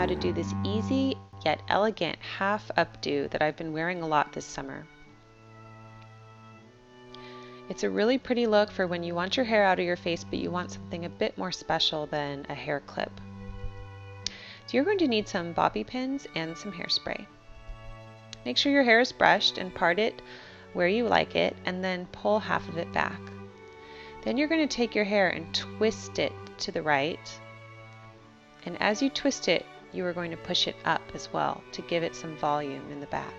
how to do this easy yet elegant half updo that I've been wearing a lot this summer. It's a really pretty look for when you want your hair out of your face, but you want something a bit more special than a hair clip. So you're going to need some bobby pins and some hairspray. Make sure your hair is brushed and part it where you like it, and then pull half of it back. Then you're going to take your hair and twist it to the right, and as you twist it, you are going to push it up as well to give it some volume in the back.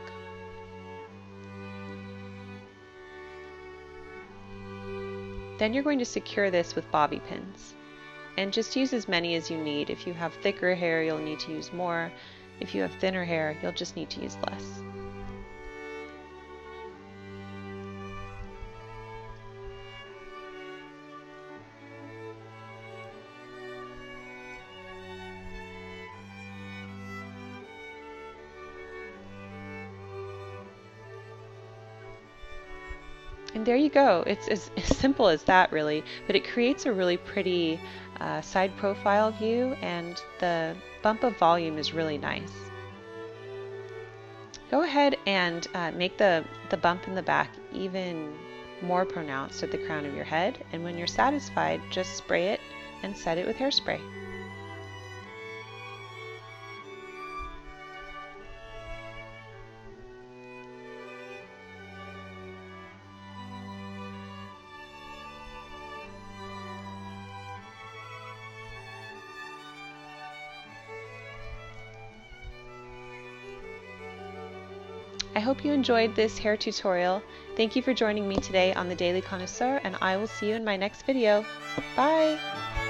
Then you're going to secure this with bobby pins, and just use as many as you need. If you have thicker hair, you'll need to use more. If you have thinner hair, you'll just need to use less. And there you go. It's as simple as that, really, but it creates a really pretty side profile view, and the bump of volume is really nice. Go ahead and make the bump in the back even more pronounced at the crown of your head, and when you're satisfied, just spray it and set it with hairspray. I hope you enjoyed this hair tutorial. Thank you for joining me today on the Daily Connoisseur, and I will see you in my next video. Bye!